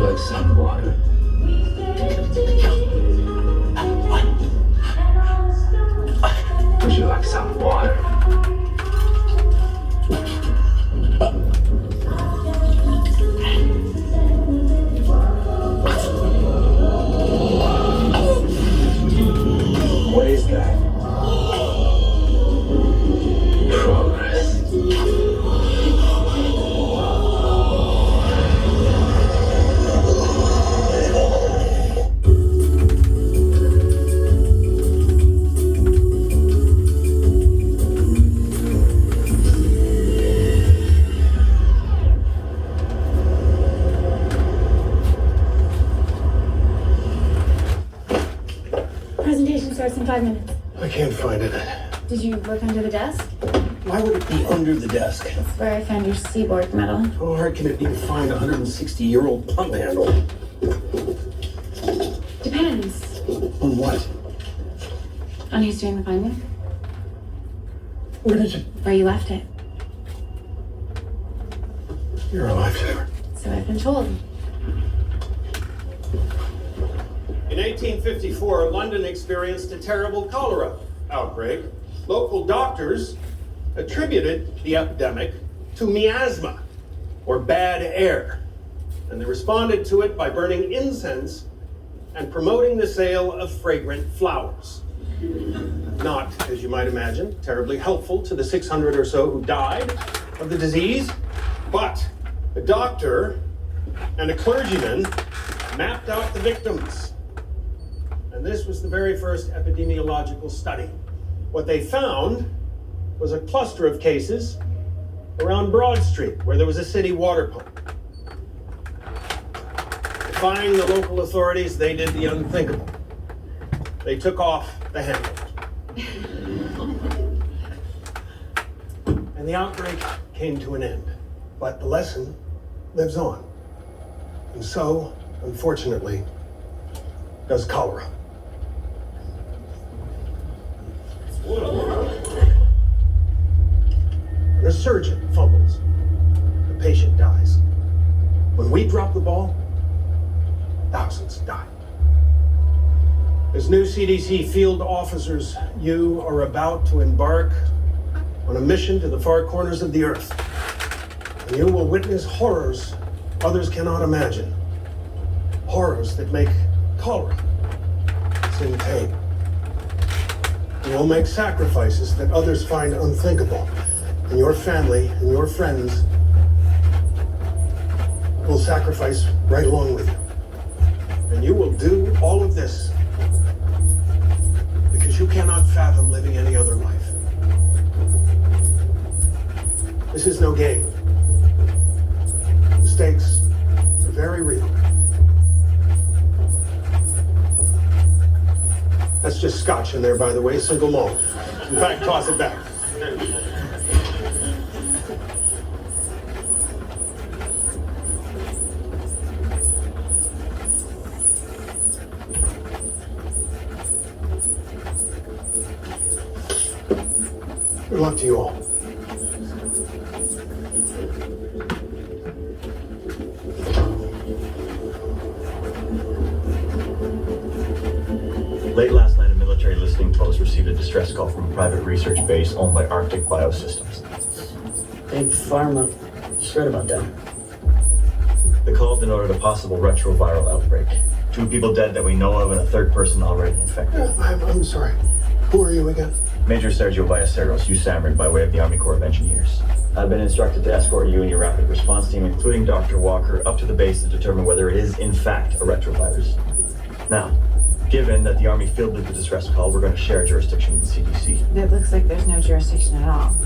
you like some water? Would you like some water? What is that? Progress. Presentation starts in 5 minutes. I can't find it. Did you look under the desk? Why would it be under the desk? That's where I found your seaboard medal. How hard can it be to find a 160-year-old pump handle? Depends On what? on who's doing the finding. Where did you... Where you left it. You're a lifesaver. So I've been told. In 1854, London experienced a terrible cholera outbreak. Local doctors attributed the epidemic to miasma, or bad air, and they responded to it by burning incense and promoting the sale of fragrant flowers. Not, as you might imagine, terribly helpful to the 600 or so who died of the disease, but a doctor and a clergyman mapped out the victims. And this was the very first epidemiological study. What they found was a cluster of cases around Broad Street, where there was a city water pump. Defying the local authorities, they did the unthinkable. They took off the handle. And the outbreak came to an end. But the lesson lives on. And so, unfortunately, does cholera. When a surgeon fumbles, the patient dies. When we drop the ball, thousands die. As new CDC field officers, you are about to embark on a mission to the far corners of the earth. And you will witness horrors others cannot imagine. Horrors that make cholera seem tame. You will make sacrifices that others find unthinkable. And your family and your friends will sacrifice right along with you. And you will do all of this because you cannot fathom living any other life. This is no game. The stakes are very real. That's just scotch in there, by the way, single malt. In fact, toss it back. Good luck to you all. Late last night, a military listening post received a distress call from a private research base owned by Arctic Biosystems. Big Pharma. Just read about that. The call denoted a possible retroviral outbreak. 2 people dead that we know of and a 3rd person already infected. I'm sorry. Who are you again? Major Sergio Ballesteros, USAMRID, by way of the Army Corps of Engineers. I've been instructed to escort you and your rapid response team, including Dr. Walker, up to the base to determine whether it is, in fact, a retrovirus. Now, given that the Army fielded the distress call, we're going to share jurisdiction with the CDC. It looks like there's no jurisdiction at all.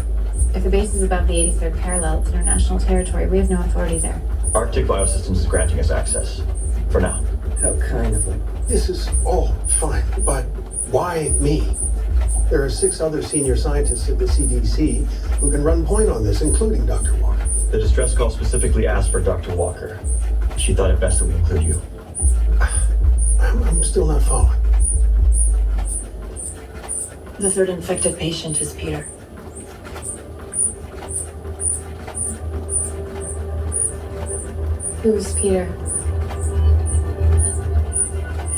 If the base is above the 83rd parallel, it's international territory. We have no authority there. Arctic Biosystems is granting us access. For now. How kind of them. This is all fine, but why me? There are 6 other senior scientists at the CDC who can run point on this, including Dr. Walker. The distress call specifically asked for Dr. Walker. She thought it best that we include you. I'm still not following. The 3rd infected patient is Peter. Who's Peter?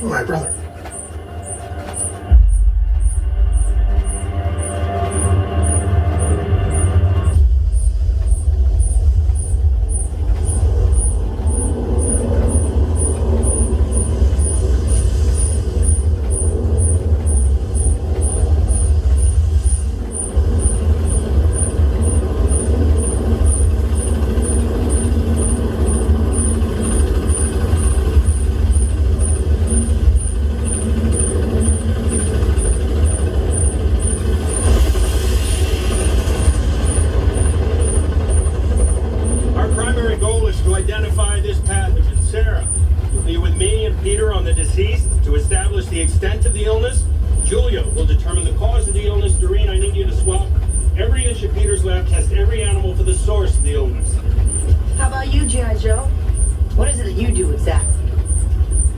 My brother. Our primary goal is to identify this pathogen. Sarah, you'll be with me and Peter on the deceased to establish the extent of the illness. Julia will determine the cause of the illness. Doreen, I need you to swap every inch of Peter's lab, test every animal for the source of the illness. How about you, G.I. Joe? What is it that you do exactly?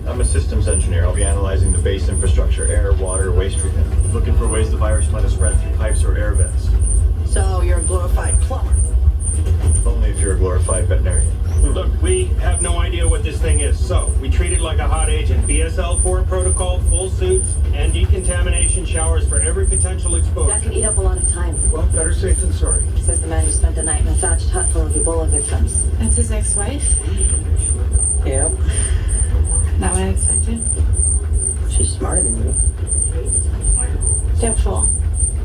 I'm a systems engineer. I'll be analyzing the base infrastructure, air, water, waste treatment. Looking for ways the virus might have spread through pipes or air vents. So you're a glorified plumber. Only if you're a glorified veterinarian. Look, we have no idea what this thing is, so we treat it like a hot agent. BSL-4 protocol, full suits, and decontamination showers for every potential That exposure. could eat up a lot of time, Well, better safe than sorry. says the man who spent the night in a thatched hut full of Ebola victims. That's his ex-wife? Yep. Not what I expected. She's smarter than you. Doubtful.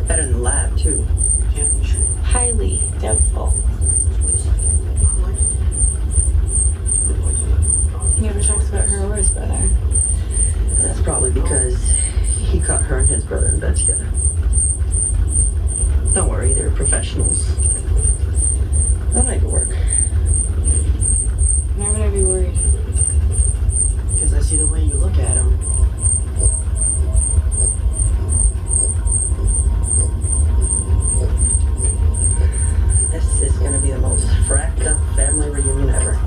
Better than the lab, too. Highly doubtful. He never talks about her or his brother. And that's probably because he caught her and his brother in bed together. Don't worry, they're professionals. They'll make it work. Why would I be worried? Because I see the way you look at him. This is gonna be the most fracked up family reunion ever.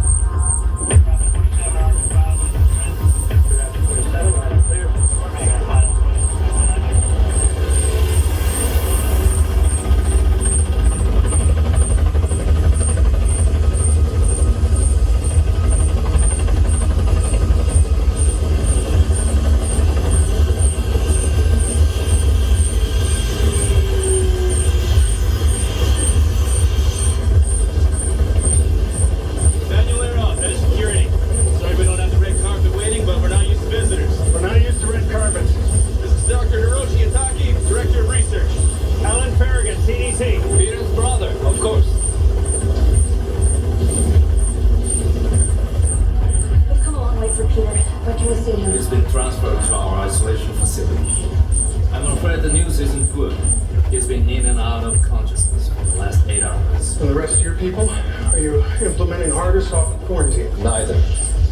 Manuel Aeroff, head of security. Sorry we don't have the red carpet waiting, but we're not used to visitors. We're not used to red carpets. This is Dr. Hiroshi Itaki, Director of Research. Alan Farragut, CDC. Peter's brother, of course. We've come a long way for Peter. Where can we see him? He's been transferred to our isolation facility. I'm afraid the news isn't good. He's been in and out of consciousness for the last 8 hours. And the rest of your people? Are you implementing hard or soft quarantine? Neither.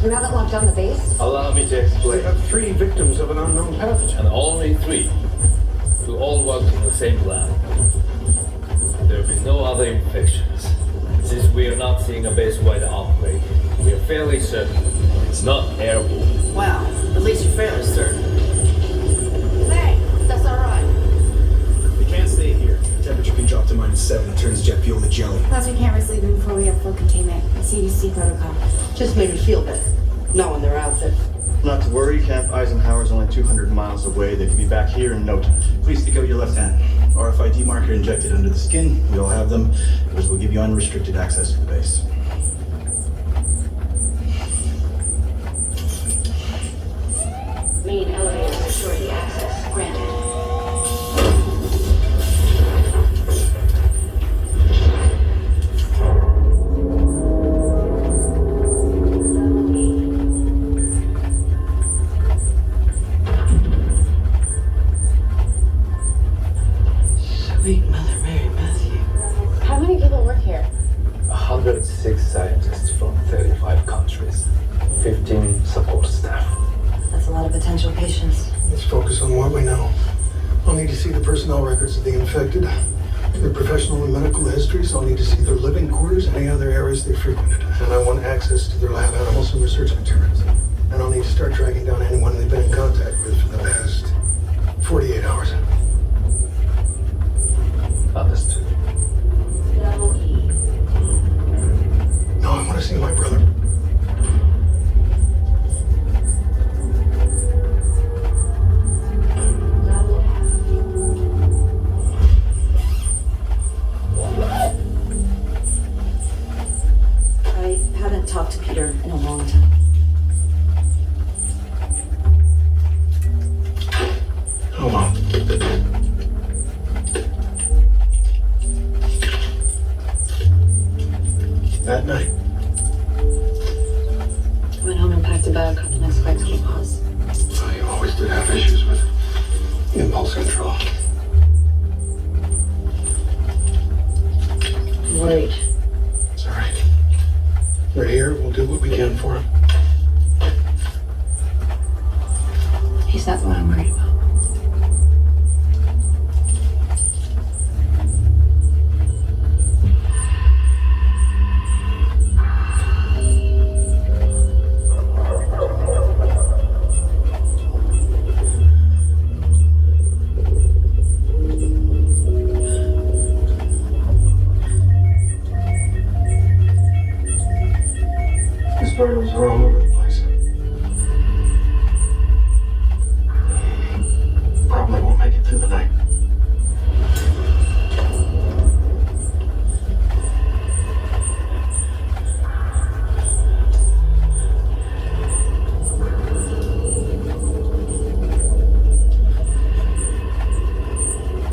You haven't locked down the base? Allow me to They explain. have 3 victims of an unknown pathogen. And only 3 who all work in the same lab. There have been no other infections. Since we are not seeing a base-wide outbreak, we are fairly certain it's not airborne. Wow, at least you're fairly certain. Hey, that's all right. We can't stay here. Temperature can drop to -7. It turns jet fuel to jelly. Plus, we can't risk leaving before we have full containment. CDC protocol. Just made me feel better, knowing their outfit. Not to worry, Camp Eisenhower's only 200 miles away. They could be back here in no time. Please stick out your left hand. RFID marker injected under the skin. We all have them. Those will give you unrestricted access to the base. Main elevator security access granted. Sweet Mother Mary Matthew. How many people work here? 106 scientists from 35 countries. 15 support staff. That's a lot of potential patients. Let's focus on what we know. I'll need to see the personnel records of the infected, their professional and medical histories. I'll need to see their living quarters and any other areas they frequented. And I want access to their lab animals and research materials. And I'll need to start tracking down anyone they've been in contact with for the past 48 hours. Understood. Double E. No, I want to see my brother. about a couple next flights will pause. I always did have issues with impulse control. I'm worried. It's all right. We're here. We'll do what we can for him. He's not the one I'm worried about. His vitals are all over the place. Probably won't make it through the night.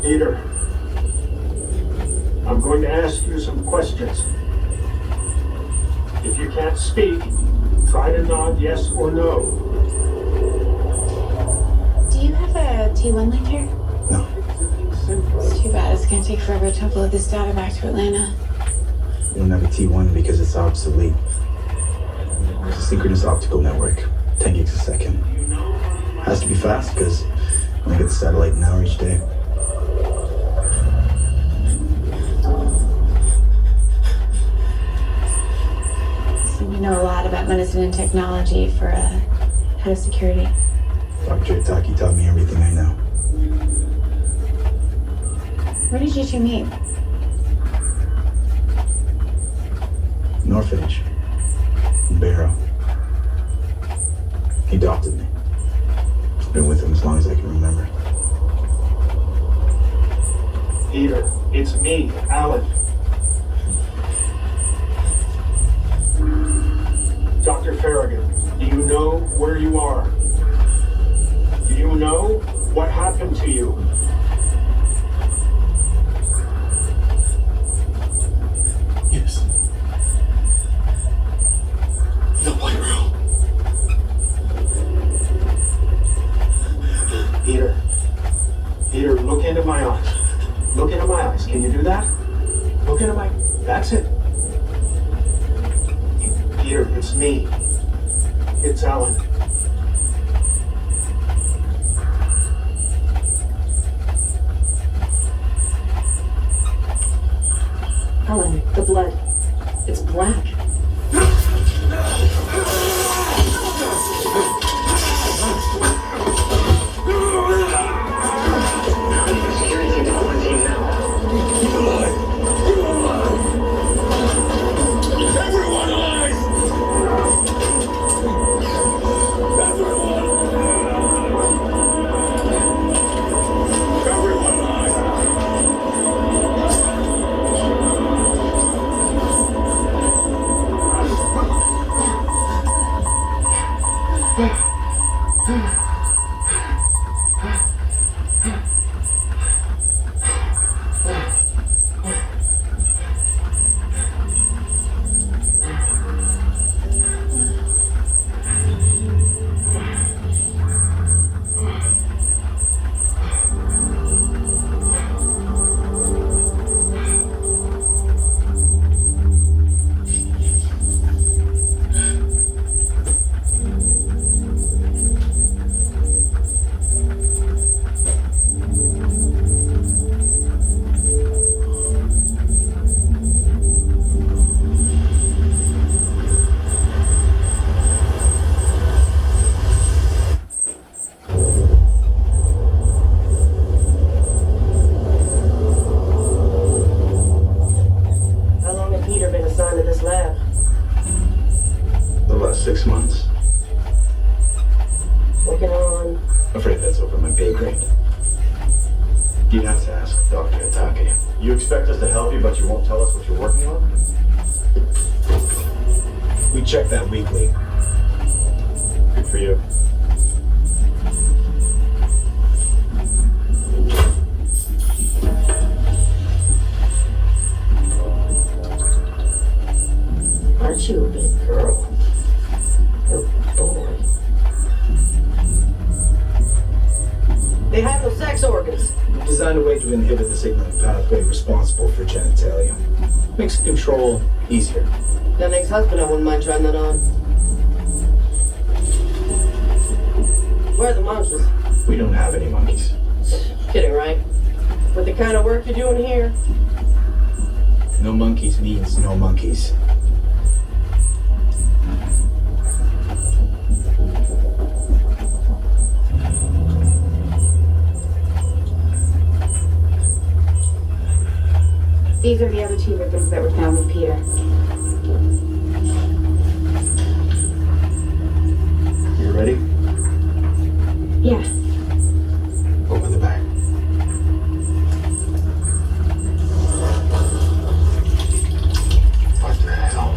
Peter, I'm going to ask you some questions. If you can't speak, try to nod yes or no. Do you have a T1 link here? No. It's too bad. It's gonna take forever to upload this data back to Atlanta. We don't have a T1 because it's obsolete. It's a synchronous optical network, 10 gigs a second. Has to be fast because I only get the satellite an hour each day. So you know a lot about medicine and technology for a head of security. Dr. Itaki taught me everything I know. Where did you two meet? An orphanage. In Barrow. He adopted me. Been with him as long as I can remember. Peter, it's me, Alan. Dr. Farragut, do you know where you are? Do you know what happened to you? Yes. The white room. Peter, look into my eyes. Look into my eyes. Can you do that? Look into my... That's it. Peter, it's me. It's Alan. Helen, the blood. It's black. How long had Peter been assigned to this lab? The last 6 months. Working on... Afraid that's over my pay grade. You'd have to ask Dr. Itaki. You expect us to help you, but you won't tell us what you're working on? We check that weekly. Good for you. Aren't you a big girl? Or boy? They have no sex organs. We've designed a way to inhibit the signaling pathway responsible for genitalia. Makes control easier. Got an ex-husband I wouldn't mind trying that on. Where are the monkeys? We don't have any monkeys. Kidding, right? With the kind of work you're doing here? No monkeys means no monkeys. These are the other two victims that were found with Peter. You ready? Yeah. Open the bag. What the hell?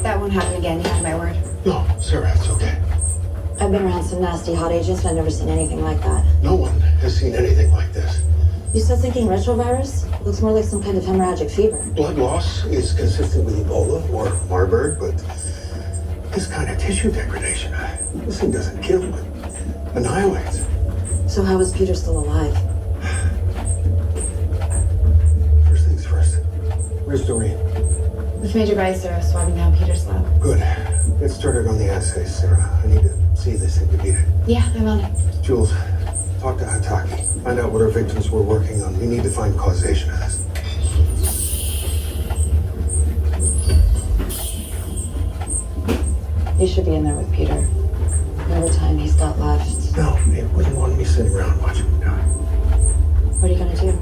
That won't happen again, you have my word. No, Sarah, it's okay. I've been around some nasty hot agents, but I've never seen anything like that. No one has seen anything like this. You still thinking retrovirus? Looks more like some kind of hemorrhagic fever. Blood loss is consistent with Ebola or Marburg, but this kind of tissue degradation, this thing doesn't kill, it annihilates. So how is Peter still alive? First things first. Where's Doreen? With Major Beiser swabbing down Peter's lab. Good. Get started on the assays, Sarah. I need to see this thing to beat it. Yeah, I'm on it. Jules, talk to Hataki. Find out what our victims were working on. We need to find causation of this. He should be in there with Peter. Whatever time he's got left. No, he wouldn't want me sitting around watching him die. What are you gonna do?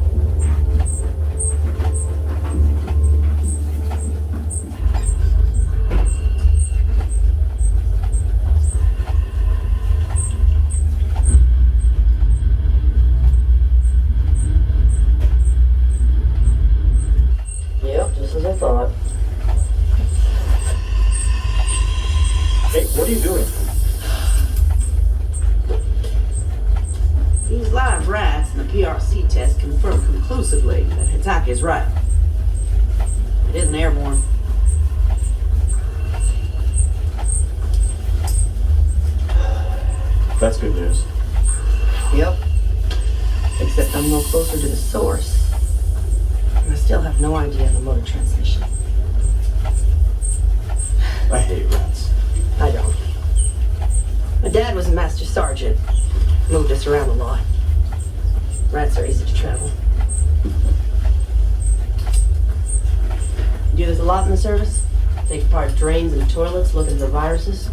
Yep, just as I thought. Hey, what are you doing? These live rats in the PRC test confirm conclusively that Hitake is right. It isn't airborne. That's good news. Yep. Except I'm no closer to the source. And I still have no idea of the motor transmission. I hate rats. I don't. My dad was a master sergeant. Moved us around a lot. Rats are easy to travel. You do this a lot in the service? Take apart drains and toilets looking for viruses?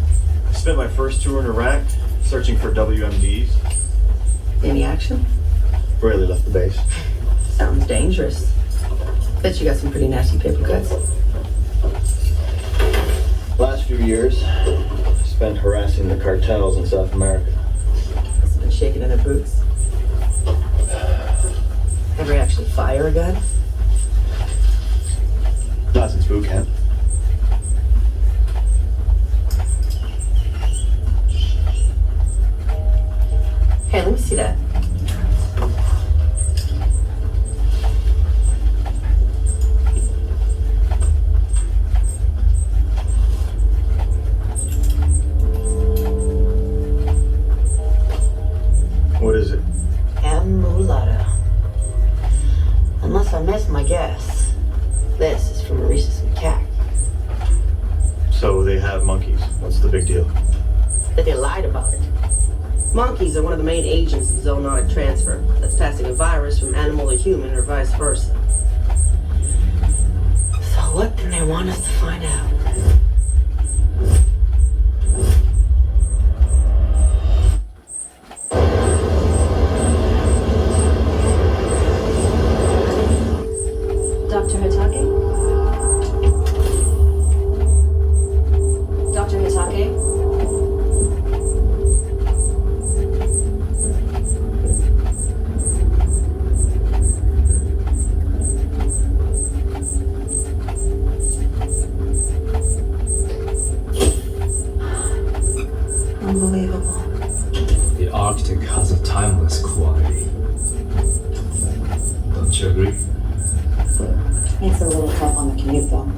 I spent my first tour in Iraq searching for WMDs. Any action? Rarely left the base. Sounds dangerous. Bet you got some pretty nasty paper cuts. Last few years, spent harassing the cartels in South America. Must have been shaking in their boots. Ever actually fire a gun? Not since boot camp. Hey, let me see that. What is it? Amulata. Unless I missed my guess, this is from Maurice's macaque. So they have monkeys. What's the big deal? That they lied about it. Monkeys are one of the main agents of zoonotic transfer. That's passing a virus from animal to human or vice versa. So what do they want us to find out? Dr. Hitake? Dr. Hitake? Unbelievable. The Arctic has a timeless quality. Don't you agree? Makes it a little tough on the commute, though.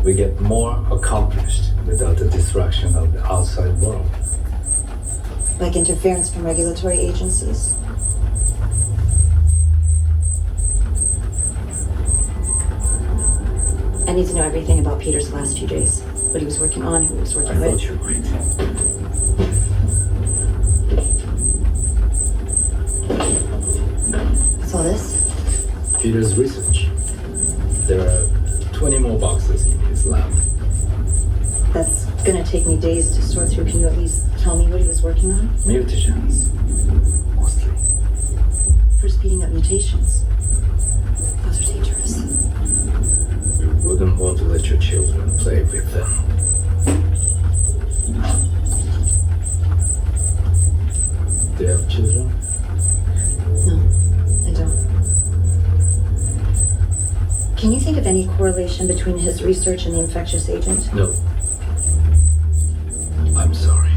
We get more accomplished without the distraction of the outside world. Like interference from regulatory agencies. I need to know everything about Peter's last few days. What he was working on, who he was working I with. thought you might. What's all this? Peter's research. There are 20 more boxes in his lab. That's gonna take me days to sort through. Can you at least tell me what he was working on? Mutagens. Mostly. For speeding up mutations. Those are dangerous. You wouldn't want to let your children play with them. Do you have children? No, I don't. Can you think of any correlation between his research and the infectious agent? No. I'm sorry.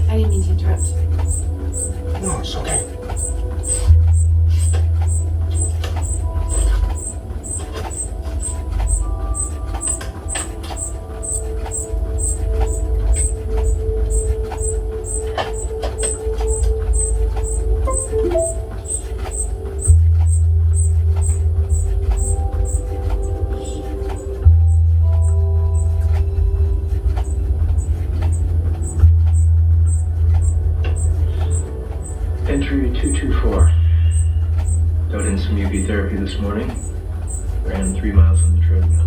I didn't mean to interrupt. No, it's okay. Entry 224. Got in some UV therapy this morning. Ran 3 miles on the treadmill.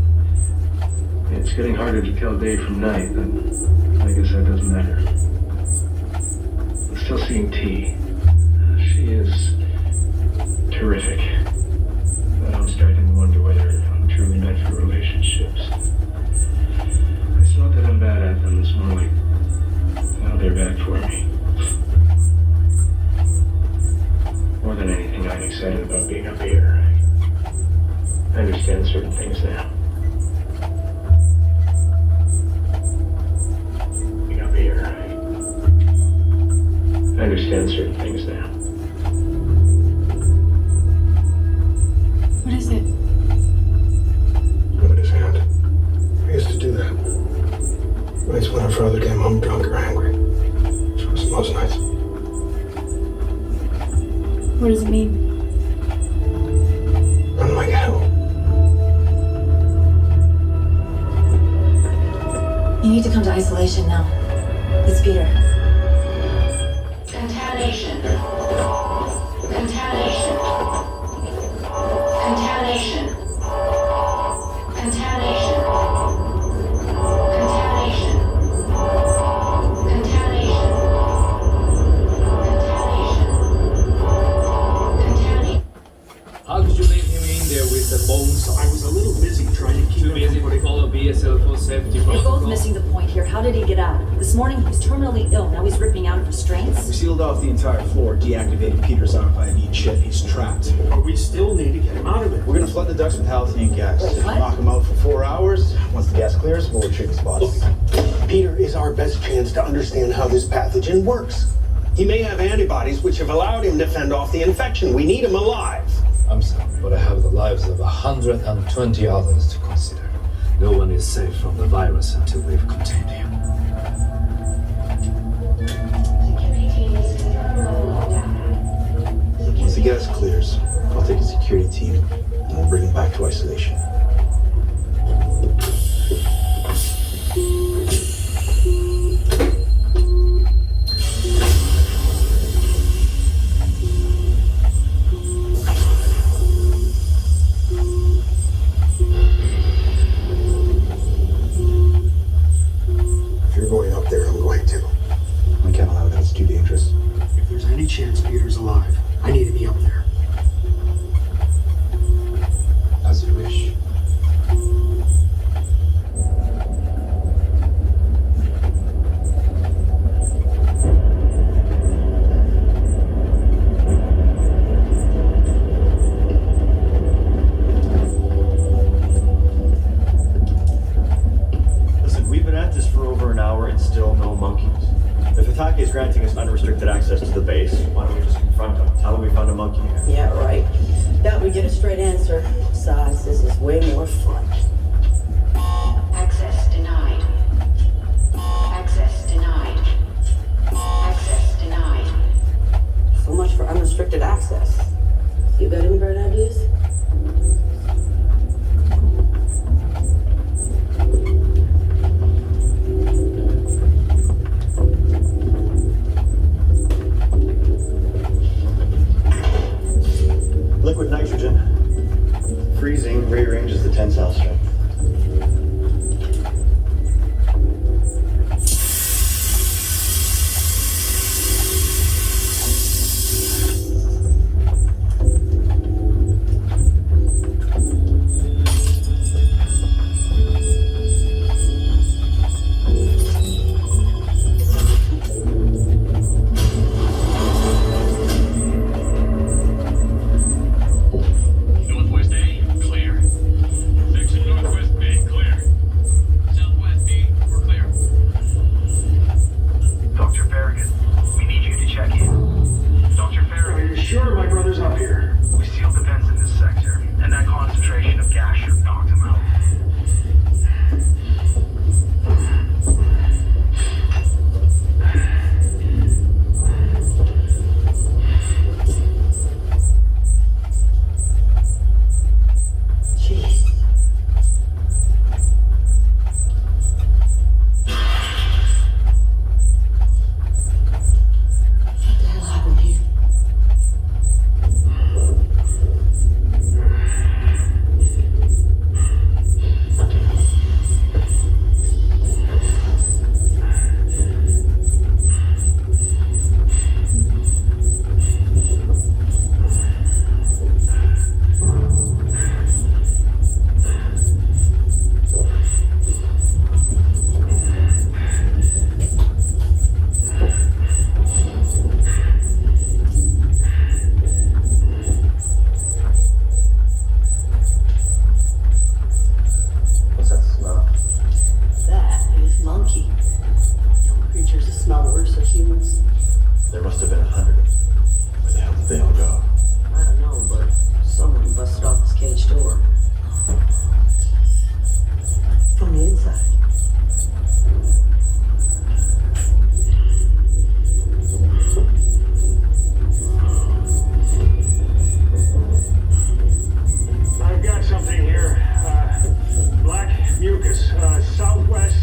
It's getting harder to tell day from night, but I guess that doesn't matter. I'm still seeing T. She is terrific. But I'm starting to wonder whether I'm truly meant for relationships. It's not that I'm bad at them, it's more like, well, they're bad for me. More than anything, I'm excited about being up here. I understand certain things now. Being up here. I understand certain things now. What is it? Look at his hand. I used to do that. Nights when our father came home drunk or angry. Which was most nights. What does it mean? Run like hell. You need to come to isolation now. It's Peter. Contamination. Contamination. Contamination. Contamination. Contamination. Contamination. How did you leave him in there with the bone saw? I was a little busy trying to keep Too busy to follow BSL for safety You're protocol. both missing the point here. How did he get out? This morning he was terminally ill. Now he's ripping out of restraints. We sealed off the entire floor, deactivated Peter's RFID chip. He's trapped. But we still need to get him out of it. We're gonna flood the ducts with hallucinating gas. Wait, what? Knock him out for 4 hours. Once the gas clears, we'll retrieve his body. Peter is our best chance to understand how this pathogen works. He may have antibodies which have allowed him to fend off the infection. We need him alive. I'm sorry, but I have the lives of 120 others to consider. No one is safe from the virus until we've contained him. Security team is confirmed level of data. Once the gas clears, I'll take a security team and we'll bring him back to isolation. and still no monkeys. If Hatake is granting us unrestricted access to the base, why don't we just confront him? Tell him we found a monkey here. Yeah, right. That would get a straight answer. Besides, this is way more fun. Access denied. Access denied. Access denied. So much for unrestricted access. You got any bright ideas? Liquid nitrogen. Freezing rearranges the tensile strength. Northwest A, clear. Section Northwest B, clear. Southwest B, we're clear. Dr. Farragut, we need you to check in. Dr. Are Farragut, you sure my brother's up here? we sealed the vents in this sector, and that concentration of gas should have knocked him out. Jeez. What the hell happened here? What's that smell? That is monkey. Young creatures that smell worse than humans. There must have been 100 of them. Where the hell did they all go? I don't know, but someone busted off this cage door. From the inside. I've got something here. Black mucus. Southwest.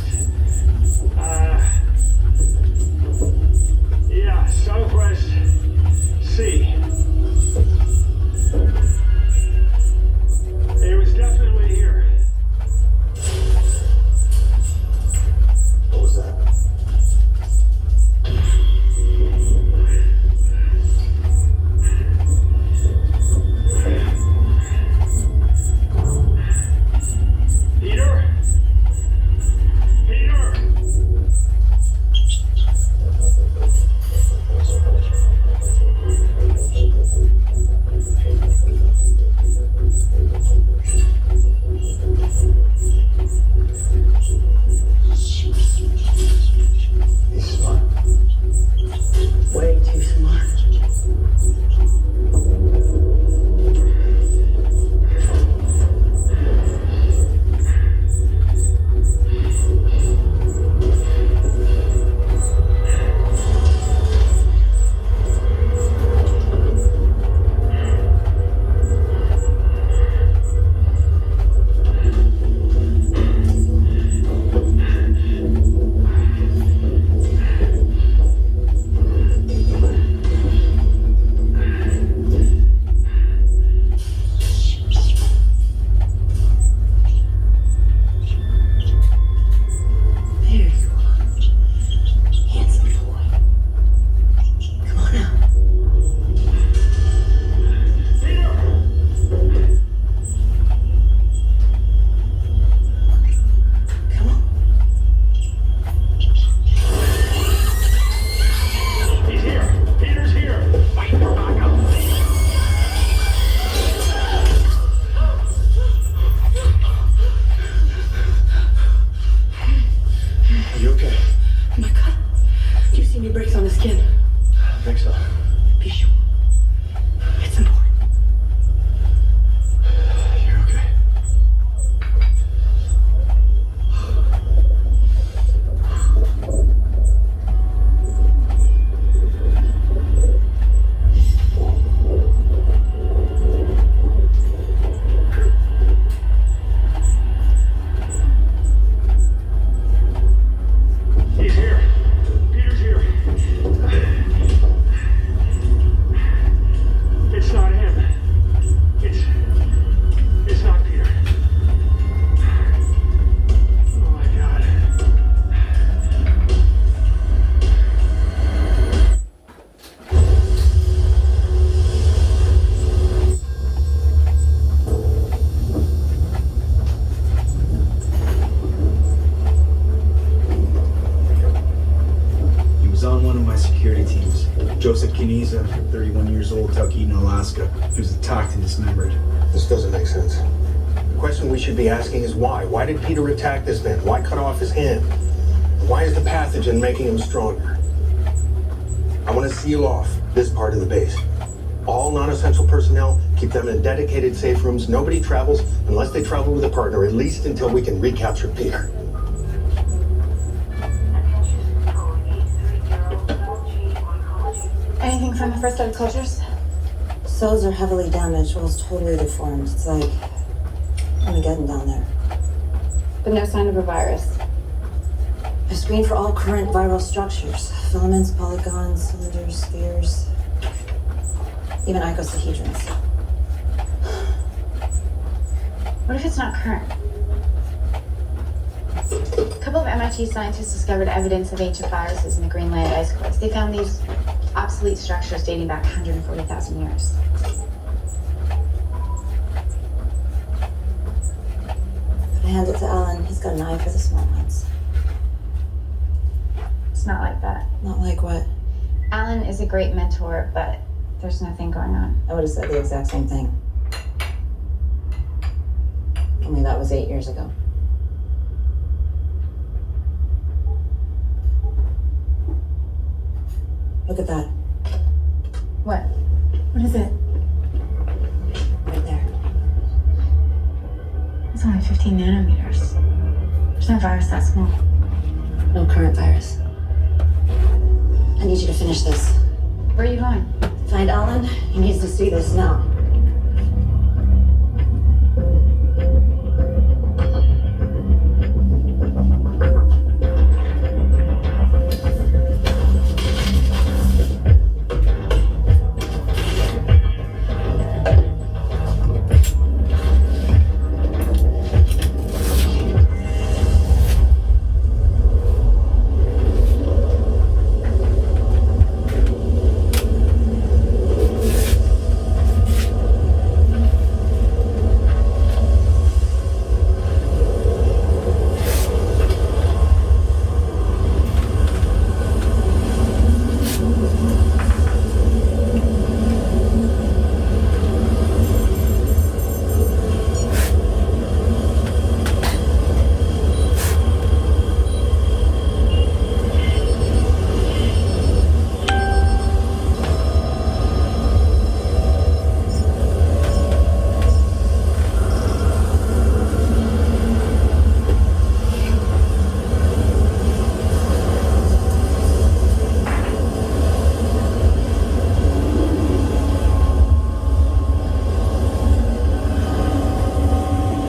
Kinesa, 31 years old, Tuckheaton, Alaska. He was attacked and dismembered. This doesn't make sense. The question we should be asking is why? Why did Peter attack this man? Why cut off his hand? Why is the pathogen making him stronger? I want to seal off this part of the base. All non-essential personnel, keep them in dedicated safe rooms. Nobody travels unless they travel with a partner, at least until we can recapture Peter. Anything from the first set of cultures? Cells are heavily damaged, walls totally deformed. It's like Armageddon down there. But no sign of a virus. I screened for all current viral structures. Filaments, polygons, cylinders, spheres. Even icosahedrons. What if it's not current? A couple of MIT scientists discovered evidence of ancient viruses in the Greenland ice cores. They found these obsolete structures dating back 140,000 years. If I hand it to Alan, he's got an eye for the small ones. It's not like that. Not like what? Alan is a great mentor, but there's nothing going on. I would have said the exact same thing. Only that was 8 years ago. Look at that. What? What is it? Right there. It's only 15 nanometers. There's no virus that small. No current virus. I need you to finish this. Where are you going? Find Alan. He needs to see this now.